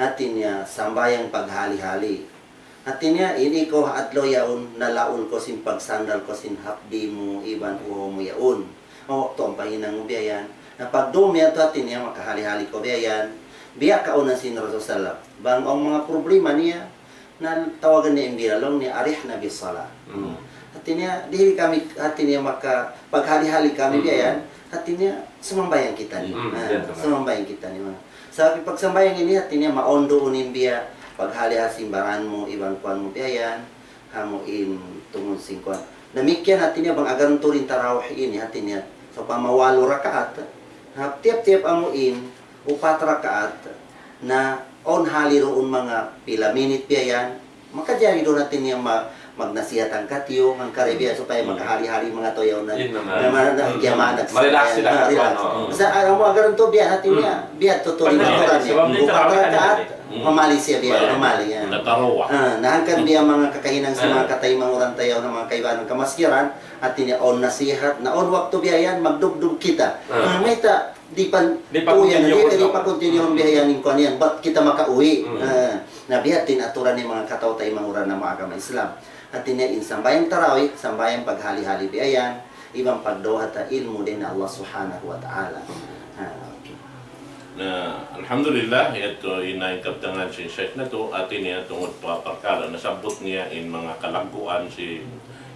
atin niya sambayang paghali-hali. Atin niya ini ko adlo yaun nalaon ko sin pagsandal ko sin hapdi mo iban uho mo yaun. O to ang pahinang biyayan. Na pagdumi ato atin niya makahali-hali ko biyayan. Biya kauna sin Rasulullah. Bang ang mga problema niya na tawagan niya imbiralong ni arih na bisala. Atin niya dili kami atin niya maka paghali-hali kami biyayan. Hati niya, sumambayang kita ni. Sumambayang kita ni. Sabi pagsambayang ini, hati niya, maondo unin biya, paghali simbaran mo, ibang kuan mo biyayan, hamuin tungod singkuan. Namikyan hati niya, bang agarong turin tarawih ini, hati niya, so pamawalo rakaat, tiap-tiap amuin, 4 rakaat, na on hali roon mga pila minute biyayan, makadiyari doon natin niya magnasihat ang katyo, ang karibya, supaya makahali-hali mga toyaw na yaman. Marelax sila. Sa alam mo, agarang to biya, hatin niya, biya, tutuloy na turan niya. Bukata kaat, mamali siya biya, mamali yan. Natarawa. Nahangkan biya mga kakahinang sa mga katay manguran tayaw ng mga kaibahan ng kamaskiran, hatin niya, on nasihat, na on wakto biya yan, magdugdug kita. May ta, di pa continue ang biyayanin ko niyan, ba't kita makauwi? Nabihat tinaturan ni mga katawtay manguran ng mga agama Islam. At niya in sambayang tarawih, sambayang paghali-hali biyayan, ibang pagdoha ta ilmu din na Allah subhanahu wa ta'ala. Na alhamdulillah ito inaikabtangan si Sheikh na to at niya tungod pa parkala nasabot niya in mga kalaguan si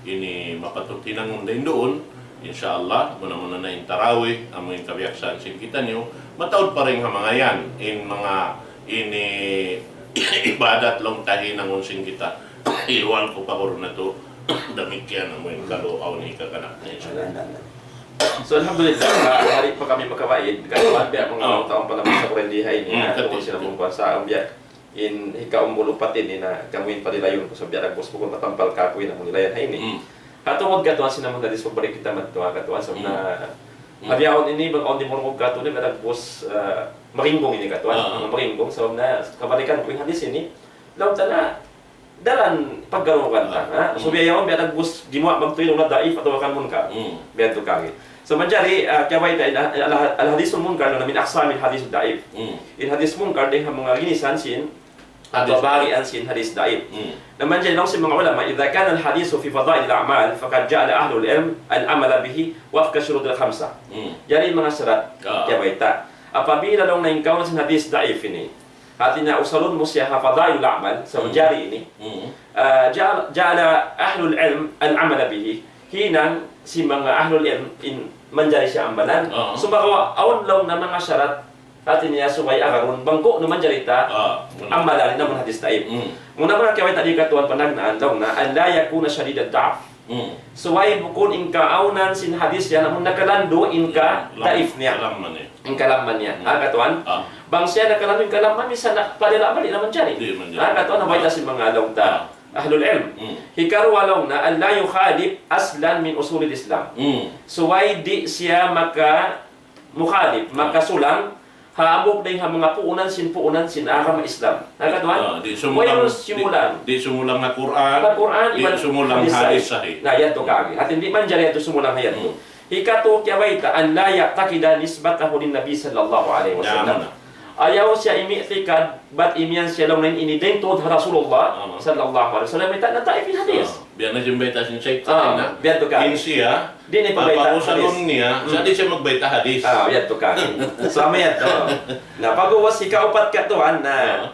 ini mapatutinang din doon. Insyaallah muna na in tarawih amoy kabiyaksan sin kita niyo mataod pa rin nga mga yan in mga ini ibadat long tahi ng unsing kita. Iwan ko pa ko na to damikyan ang mga kaluaw ni kaganak niya. So alhamdulillah, hari pa kami magkabaid. Kaya biya mga taong pa naman sa kurendihay niya. Kung sila mong kuwasa ang biya. In ikaw mulupatin na gawin pa nila yun. So biya nagbus mo kung matampal kakuin ang mga nilayan hay ni. Hatungod katuan sinamang dalis pabalik kita matuwa katuan. So na habiyahon ini bang on di morong katuan ni nagbus maringgong ini katuan. Maringgong. So na kabalikan ko yung hadis ini. Laut na dalan paggarukan ta. So biyayawan biya nagbus gimuha magtulong na daif at wakan munkar. Biya to kagi. So manjari kaway ta al hadisul munkar na min aqsamil hadisul daif. In hadis munkar din mga ginisan sin atau barian sin hadis daif. Na manjari lang si mga ulama idza kana al hadisu fi fadail al a'mal faqad ja'ala ahlul ilm al amala bihi wafqa shurut al khamsa. Jadi mga syarat kaway ta. Apabila dong naingkaw sin hadis daif ini artinya usalun musyah fadailul a'mal sa jari ini ja'ala ahlul ilm al-amal bihi hinang si mga ahlul ilm in manjari siya amalan sumakawa awan law na mga syarat artinya sumay agarun bangko no manjarita amalan na mga hadis taib muna mga kaway tadi katuan panagnaan law na an la yakuna shadidad da'af suway bukun inka aunan sin hadis ya namun nakalando inka taif niya ingkalaman niya katuan bang siya nakalamin kalaman minsan padala bali naman dyan katuan nabayta si mga law ta ahlul ilm hikaru walaw na an la yukhalif aslan min usulil islam suway di siya maka mukhalif makasulang haabok din ha mga puunan sin agama Islam. Nakatuan? Di sumulang na Quran, di sumulang hadis sahih. Na yan to kagi. At hindi man dyan ito sumulang hayat to. Hikato kiyawaita an la yaqtakida nisbatahu lin Nabi sallallahu alaihi wasallam. Ayaw siya imi'tikad bat imiyan siya lang na inideng tod Rasulullah sallallahu alaihi wasallam ita na tayo hadis. Biyan na yung baita sin Sheikh na. Biyan to kagi. Insiya. Di na pagbaita hadis. Niya, sa di siya magbaita hadis. Yan to kagi. Sama yan to. Na pagawas ikaupat katuan na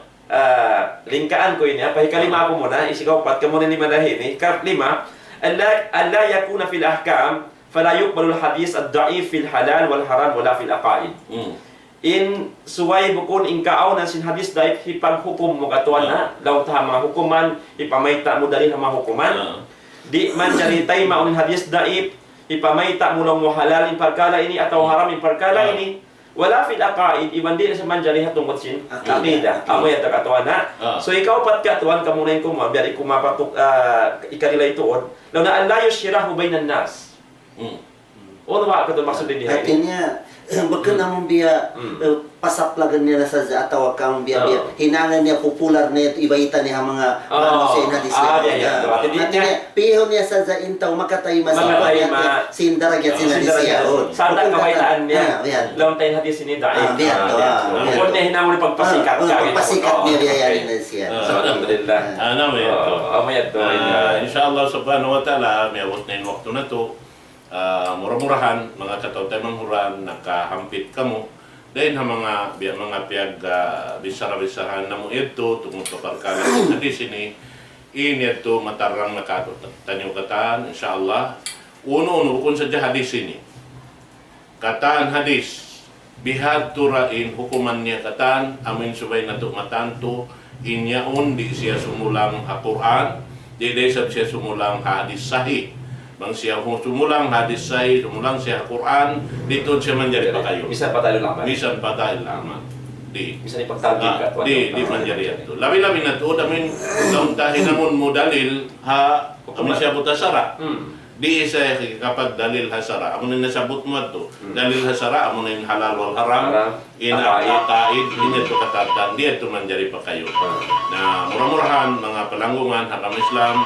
lingkaan ko ini apa ikalima ko muna isikaupat ka muna ni manahin ni lima alla yakuna fil ahkam fala yuqbalu al hadis ad-da'if fil halal wal haram wala fil aqaid. in suway bukon in kaawnan sin hadis daip hipaghukom mo katuan na law ta mga hukuman ipamayta mo dali mga hukuman di man jaritay maunin hadis daip ipamayta mo lang mo halal in perkara ini atau haram in perkara ini wala fil aqaid iban di sa man jari hatungkot sin aqida amoy ta katuan na so ikaw pat katuan kamo na ko biar iku mapatuk ikanila ituon law na la yushirahu bainan nas ono ba kato maksud din diha Artinya bukan namun dia pasaplagan nila sa atau kang biya hinangan niya popular na ito ibaitan niya mga manusia na disya. Artinya piho niya sa intaw makatay masipag niya sindaragyan sinadisya. Sada kabaitaan niya. Lawan tayo hadis ini daig. Kung niya hinamon pagpasikat ka. Pagpasikat niya biyayarin na siya. Alhamdulillah. Amin ito. Insyaallah subhanahu wa ta'ala may abot na yung waktu na to. Murah-murahan mga kataw-tay manghuran nakahampit kamo dahil mga piyag bisara-bisahan na mo ito tungkol sa perkara na di sini ini ito matarang nakato tanyo kataan insyaallah uno kung sa hadis ini kataan hadis bihad turain hukuman niya kataan amin subay na to matanto inyaon di siya sumulang Quran di siya sumulang hadis sahih bang siya kung sumulang hadis sahih, sumulang siya Quran, dito siya manjari pa kayo. Bisa pa tayo lamang. Bisa pa tayo lamang. Di. Bisa ipagtagig ka. Di manjari ito. Labi-labi na ito, damin, nauntahin namon mo dalil, amin siya butasara. Di isa kapag dalil hasara, amin na nasabot mo ito. Dalil hasara, amin na halal wal haram, ina-itaid, ini ito katatan, di ito manjari pa kayo. Na murah-murahan, mga palanggungan, hakam Islam,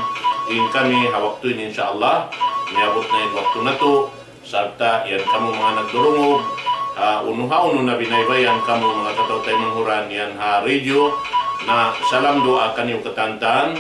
in kami hawak tuin insyaallah niabot na yung waktu na to sarta yan kamo mga nagdurungog uno na binaybayan kamo mga kataw-tay manghuran yan radio na salam doa kaniyong katantan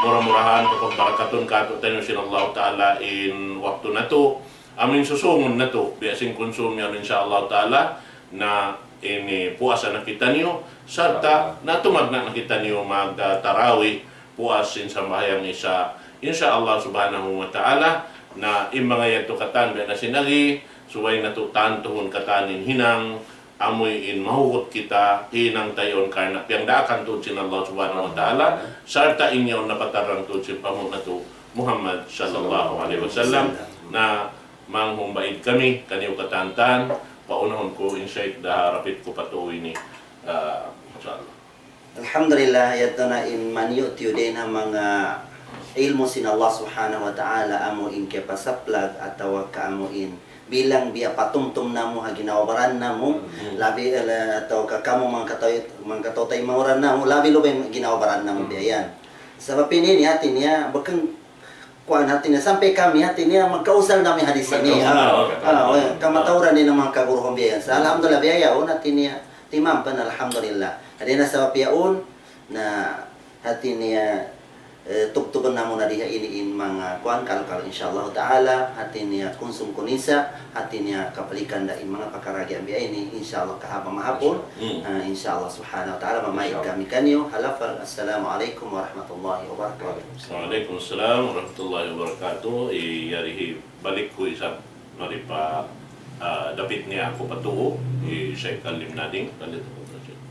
murah-murahan kapag barakaton kato tayo sinallahu ta'ala in waktu na to amin susungon na to biasing konsum yan insyaallah ta'ala na ini puasa nakita niyo sarta natumag na nakita niyo mag-tarawih puasin sa bahayang isa insyaallah subhanahu wa ta'ala na mga yato katan na sinagi suway na to tantuhon katanin hinang amoy in mahugot kita hinang tayon karna piyang daakan to sin Allah subhanahu wa ta'ala sarta inyo napatarang to sin pamon na to Muhammad sallallahu alaihi wasallam na manghumbait kami kaniyo katantan paunahon ko insight da rapid ko patuoy ni insyaallah. Alhamdulillah yato na in maniyot din ang mga ilmu sin Allah subhanahu wa ta'ala amo in kapasaplag ataw kaamo in bilang biya patumtum namo ha ginawabaran namo labi ataw kamo mga katotay mauran namo labi lubay ginawabaran namo biyan sa papinin atin niya bakang kuan natin niya sampai kami atin niya magkausal namin hadis ini kamatauran din ng mga kaguruhong biyan sa alhamdulillah biyayaon atin niya timampan alhamdulillah adina sa papiaon na atin niya tugtugan na muna diha ini in mga kuan kalkal insyaallah taala hati niya konsum kunisa hati niya kapalikan da in mga pakaragi ambiya ini insyaallah kahaba mahapon insyaallah subhanahu wa taala mamay kami kanyo halafal assalamualaikum warahmatullahi wabarakatuh. Waalaikumsalam warahmatullahi wabarakatuh. Yarihi balik ko isa maripa dapit niya ako patuo Sheikh Alim Nading kalit.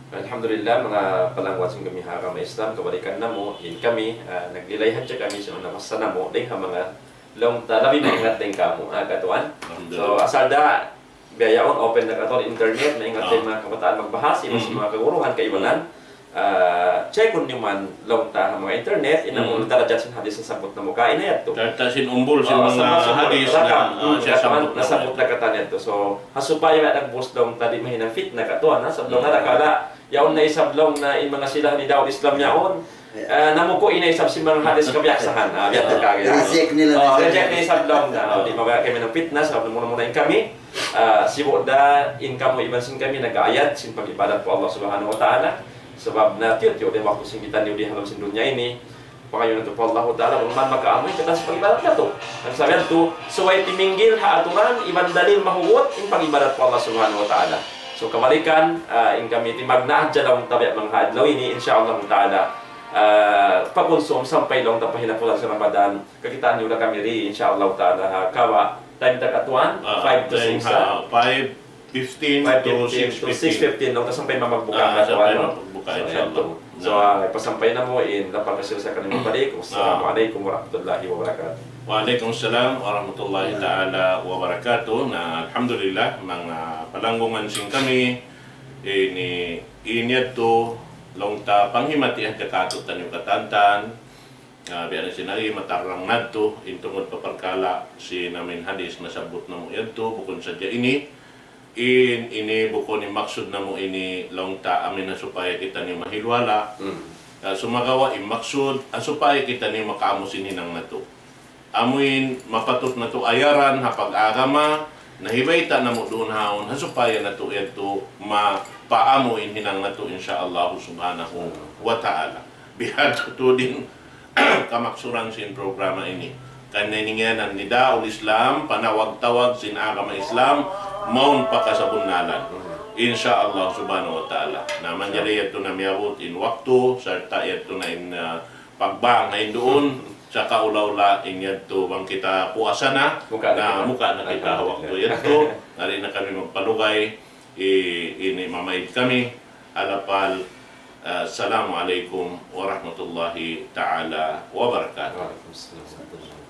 Alhamdulillah mga palangwas ng kami hakam Islam kabalikan na mo in kami naglilayhan siya kami sa namasa na mo ding mga long labi na ingat din kamo katuan so asal da biyayaon open na katon internet na ingat din mga kabataan magbahas sa mga kaguruhan kaibanan check on man long ta mga internet ina mo darajat sa hadis sa sabot na mo kain na yato sin umbol sin mga hadis na siya sabot na sabot na katan yato so hasupay na nagbus dong tadi mahina fit na katuan na sablong na kada yaon na isablong na in mga sila ni Daud Islam yaon namo ko inaisab si mga hadis kabiyaksahan biat kagaya reject nila reject ni isablong na di mabaya kami ng fitness sablong muna in kami sibo da in kamo iban sin kami nag-aayat sin pag-ibadat po Allah subhanahu wa ta'ala sebab na tiyo de waktu sing kita di halam sin dunya ini pakayon to po Allah ta'ala man makaamoy kita sa pag-ibadat nato ang sabihan to suway timinggil ha aturan iban dalil mahugot in pag-ibadat po Allah subhanahu wa ta'ala. So kabalikan, in kami timagnahan dyan ang tabi mga hadlaw ini, insyaallah ta'ala, pagkonsum sampay lang tapahinapulan sa Ramadan, kakitaan nyo na kami rin, insyaallah ta'ala, kawa, time tagatuan, 5 to 6. 5 5:15 to 5:15 to 6:15 sampai mamagbuka ka sampai ano. magbuka So, inshallah. So, ipasampay na mo lapag kasi sa kanimong balik. Assalamualaikum warahmatullahi wabarakatuh. Waalaikumsalam warahmatullahi ta'ala wabarakatuh. Na alhamdulillah mga palanggungan sing kami ini inyad to longta panghimati ang kakatot tanyo katantan. Biyan sinari matarang nadto intungod paparkala si namin hadis na sabot na mo yadto bukod sadya ini bukod ni maksud na mo ini longta amin na supaya kita ni mahilwala. Sumagawa maksud supaya kita ni makaamusin hinang nato. Amuin mapatot na to ayaran hapag agama nahibayta na mo doon haon supaya na to ito mapaamuin hinang na to insyaallah subhanahu wa ta'ala. Bihado to din kamaksuran sin programa ini. Kaningan ang nidaul Islam, panawag-tawag sin agama Islam, maun pakasabunalan. Insyaallah subhanahu wa ta'ala. Naman jari ito na miyabot in waktu, serta ito na in pagbang na doon, sa kaulaw-la inyad to bang kita puasa na muka na kita hawak to yan to nari na kami magpalugay ini mamaid kami alapal. Assalamualaikum warahmatullahi ta'ala wabarakatuh. Waalaikumsalam.